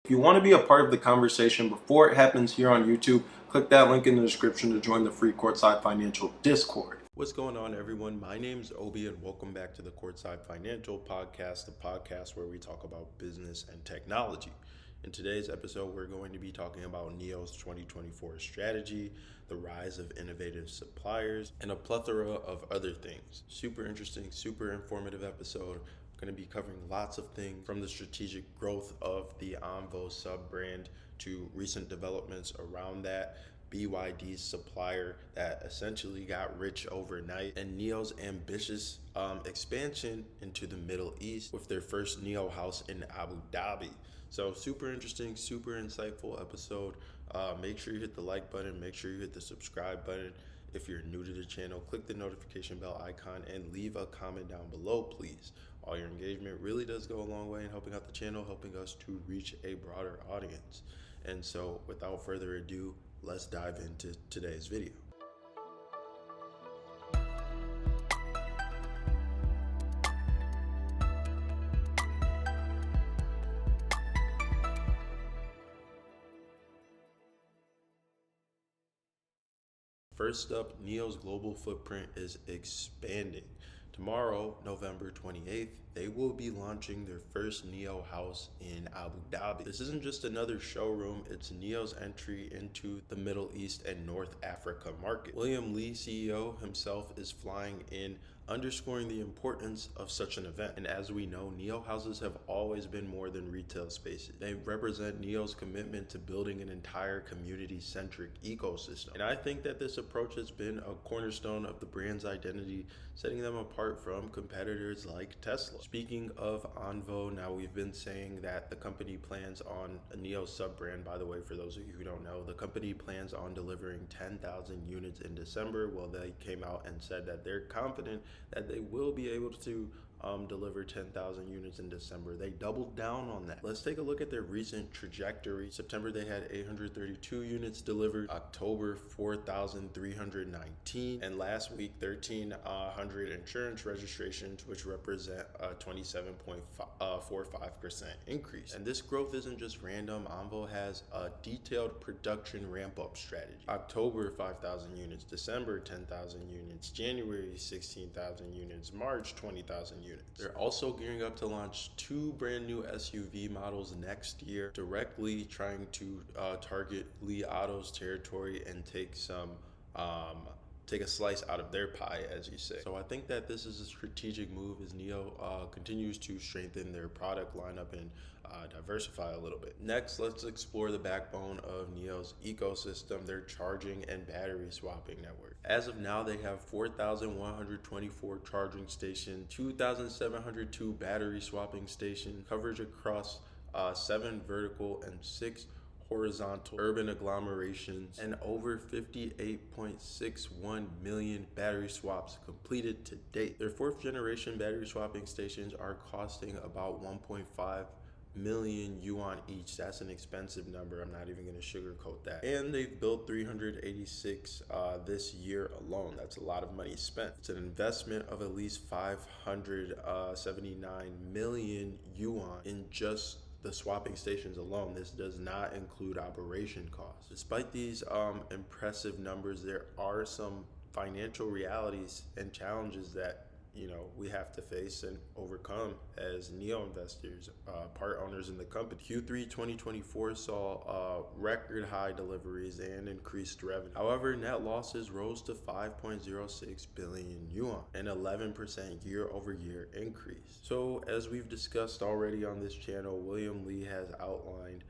If you want to be a part of the conversation before it happens here on YouTube, click that link in the description to join the free Courtside Financial Discord. What's going on, everyone? My name's Obi, and welcome back to the Courtside Financial Podcast, the podcast where we talk about business and technology. In today's episode, we're going to be talking about NIO's 2024 strategy, the rise of innovative suppliers, and a plethora of other things. Super interesting, super informative episode. Going to be covering lots of things from the strategic growth of the Onvo sub-brand to recent developments around that, BYD Supplier that essentially got rich overnight, and NIO's ambitious expansion into the Middle East with their first NIO house in Abu Dhabi. So super interesting, super insightful episode. Make sure you hit the like button, make sure you hit the subscribe button. If you're new to the channel, click the notification bell icon and leave a comment down below, please. All your engagement really does go a long way in helping out the channel, helping us to reach a broader audience. And so without further ado, let's dive into today's video. First up, NIO's global footprint is expanding. Tomorrow, November 28th, they will be launching their first NIO house in Abu Dhabi. This isn't just another showroom, it's NIO's entry into the Middle East and North Africa market. William Li, CEO himself, is flying in, underscoring the importance of such an event. And as we know, NIO houses have always been more than retail spaces. They represent NIO's commitment to building an entire community-centric ecosystem. And I think that this approach has been a cornerstone of the brand's identity, setting them apart from competitors like Tesla. Speaking of Onvo, now we've been saying that the company plans on a NIO sub-brand. By the way, for those of you who don't know, the company plans on delivering 10,000 units in December. Well, they came out and said that they're confident that they will be able to deliver 10,000 units in December. They doubled down on that. Let's take a look at their recent trajectory. September, they had 832 units delivered. October, 4,319. And last week, 1,300 insurance registrations, which represent a 27.45% increase. And this growth isn't just random. Onvo has a detailed production ramp-up strategy. October, 5,000 units. December, 10,000 units. January, 16,000 units. March, 20,000 units. They're also gearing up to launch 2 brand new SUV models next year, directly trying to target Li Auto's territory and take a slice out of their pie, as you say. So I think that this is a strategic move as NIO continues to strengthen their product lineup and diversify a little bit. Next, let's explore the backbone of NIO's ecosystem, their charging and battery swapping network. As of now, they have 4,124 charging stations, 2,702 battery swapping stations, coverage across 7 vertical and 6 horizontal urban agglomerations, and over 58.61 million battery swaps completed to date. Their 4th generation battery swapping stations are costing about 1.5 million yuan each. That's an expensive number. I'm not even going to sugarcoat that. And they've built 386 this year alone. That's a lot of money spent. It's an investment of at least 579 million yuan in just the swapping stations alone. This does not include operation costs. Despite these impressive numbers, there are some financial realities and challenges that we have to face and overcome as NIO investors, part owners in the company. Q3 2024 saw record high deliveries and increased revenue. However, net losses rose to 5.06 billion yuan, an 11% year-over-year increase. So as we've discussed already on this channel, William Li has outlined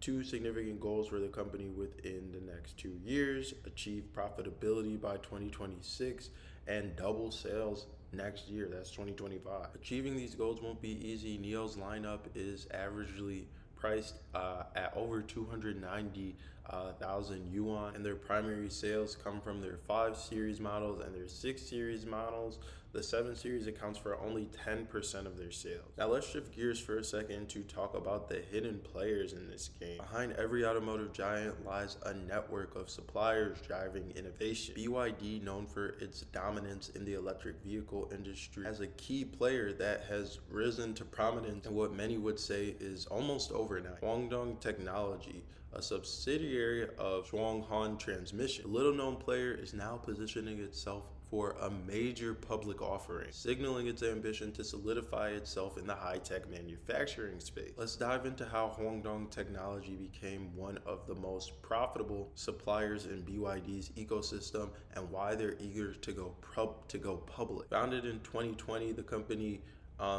2 significant goals for the company within the next 2 years: achieve profitability by 2026 and double sales next year. That's 2025. Achieving these goals won't be easy. NIO's lineup is averagely priced at over 290,000 yuan, and their primary sales come from their 5 series models and their 6 series models. The 7 Series accounts for only 10% of their sales. Now let's shift gears for a second to talk about the hidden players in this game. Behind every automotive giant lies a network of suppliers driving innovation. BYD, known for its dominance in the electric vehicle industry, as a key player that has risen to prominence in what many would say is almost overnight. Guangdong Technology, a subsidiary of Zhonghan Transmission, the little-known player is now positioning itself for a major public offering, signaling its ambition to solidify itself in the high-tech manufacturing space. Let's dive into how Guangdong Technology became one of the most profitable suppliers in BYD's ecosystem and why they're eager to go public. Founded in 2020, the company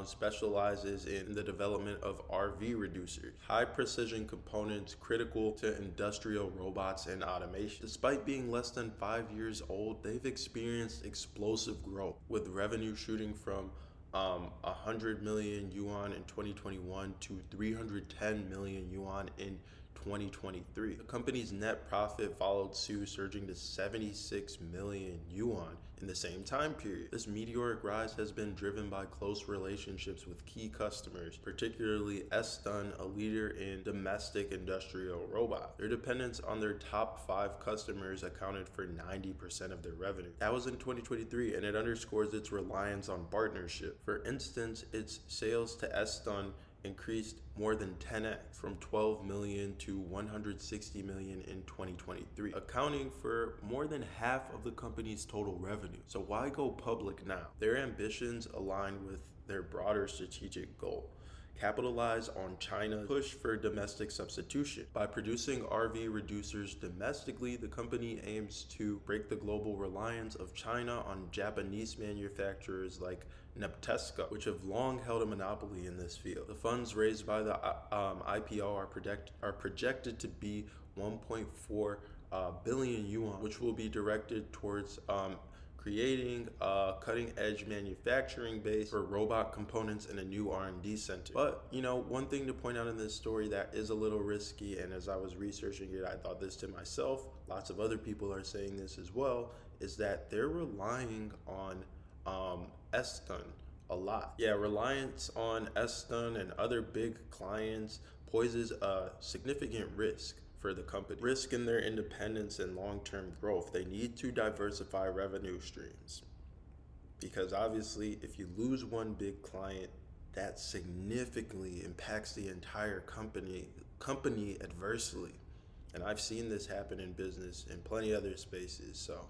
specializes in the development of RV reducers, high precision components critical to industrial robots and automation. Despite being less than 5 years old, they've experienced explosive growth, with revenue shooting from 100 million yuan in 2021 to 310 million yuan in 2023. The company's net profit followed suit, surging to 76 million yuan in the same time period. This meteoric rise has been driven by close relationships with key customers, particularly Estun, a leader in domestic industrial robots. Their dependence on their top 5 customers accounted for 90% of their revenue. That was in 2023, and it underscores its reliance on partnership. For instance, its sales to Estun increased more than 10x, from 12 million to 160 million in 2023, accounting for more than half of the company's total revenue. So why go public now? Their ambitions align with their broader strategic goal: capitalize on China's push for domestic substitution. By producing RV reducers domestically, the company aims to break the global reliance of China on Japanese manufacturers like Neptesco, which have long held a monopoly in this field. The funds raised by the IPO are projected to be 1.4 billion yuan, which will be directed towards creating a cutting-edge manufacturing base for robot components and a new R&D center. But, one thing to point out in this story that is a little risky, and as I was researching it, I thought this to myself, lots of other people are saying this as well, is that they're relying on Estun a lot. Yeah, reliance on Estun and other big clients poses a significant risk for the company. Risk in their independence and long-term growth. They need to diversify revenue streams, because obviously if you lose one big client, that significantly impacts the entire company adversely. And I've seen this happen in business in plenty of other spaces, so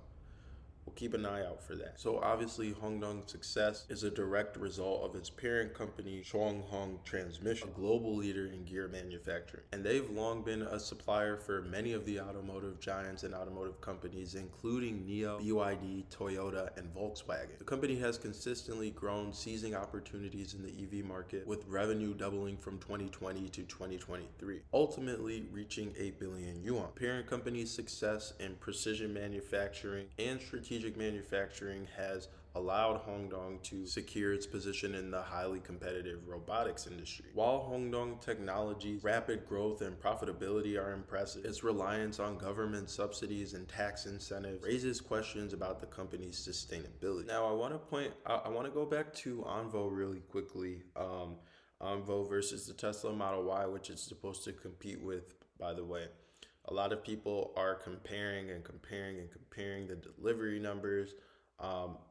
we'll keep an eye out for that. So obviously, Guangdong's success is a direct result of its parent company, Zhonghan Transmission, a global leader in gear manufacturing. And they've long been a supplier for many of the automotive giants and automotive companies, including NIO, BYD, Toyota, and Volkswagen. The company has consistently grown, seizing opportunities in the EV market, with revenue doubling from 2020 to 2023, ultimately reaching 8 billion yuan. Parent company's success in precision manufacturing and strategic manufacturing has allowed Guangdong to secure its position in the highly competitive robotics industry. While Guangdong Technology's rapid growth and profitability are impressive, its reliance on government subsidies and tax incentives raises questions about the company's sustainability. Now, I want to go back to Onvo really quickly. Onvo versus the Tesla Model Y, which it's supposed to compete with, by the way. A lot of people are comparing the delivery numbers,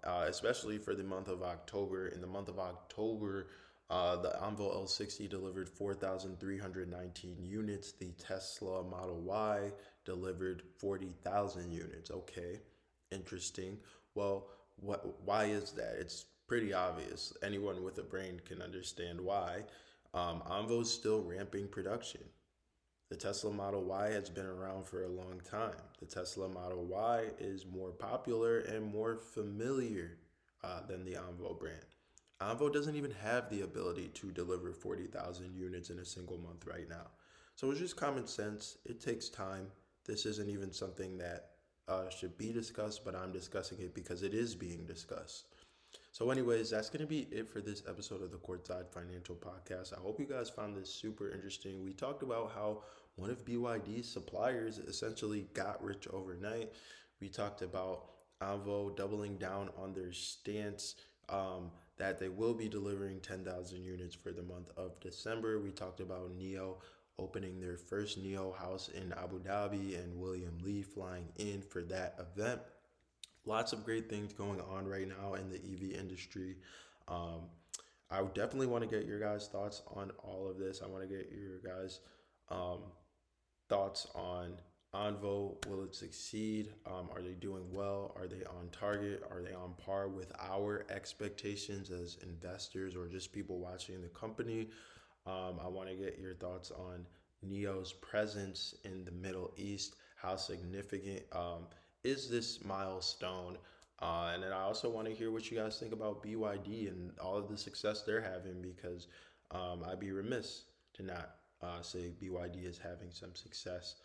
especially for the month of October. In the month of October, the Onvo L60 delivered 4,319 units. The Tesla Model Y delivered 40,000 units. Okay, interesting. Well, why is that? It's pretty obvious. Anyone with a brain can understand why. Onvo's still ramping production. The Tesla Model Y has been around for a long time. The Tesla Model Y is more popular and more familiar than the Onvo brand. Onvo doesn't even have the ability to deliver 40,000 units in a single month right now. So it's just common sense. It takes time. This isn't even something that should be discussed, but I'm discussing it because it is being discussed. So anyways, that's going to be it for this episode of the Courtside Financial Podcast. I hope you guys found this super interesting. We talked about how one of BYD's suppliers essentially got rich overnight. We talked about Onvo doubling down on their stance that they will be delivering 10,000 units for the month of December. We talked about NIO opening their first NIO house in Abu Dhabi and William Lee flying in for that event. Lots of great things going on right now in the EV industry. Um, I would definitely want to get your guys' thoughts on all of this. I want to get your guys' um, thoughts on Onvo. Will it succeed? Are they doing well? Are they on target? Are they on par with our expectations as investors or just people watching the company? I want to get your thoughts on NIO's presence in the Middle East. How significant is this milestone? And then I also want to hear what you guys think about BYD and all of the success they're having, because I'd be remiss to not say BYD is having some success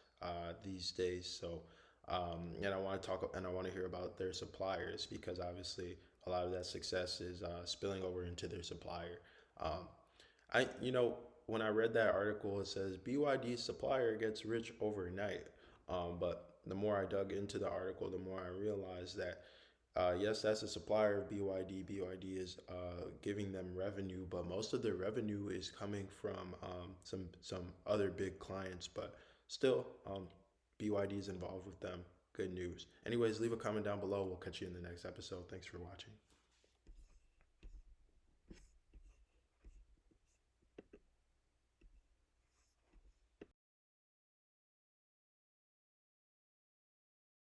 these days. So, and I want to talk and I want to hear about their suppliers, because obviously a lot of that success is spilling over into their supplier. Um, when I read that article, it says BYD Supplier gets rich overnight. But the more I dug into the article, the more I realized that yes, that's a supplier of BYD. BYD is giving them revenue, but most of their revenue is coming from some other big clients. But still, BYD is involved with them. Good news. Anyways, leave a comment down below. We'll catch you in the next episode. Thanks for watching.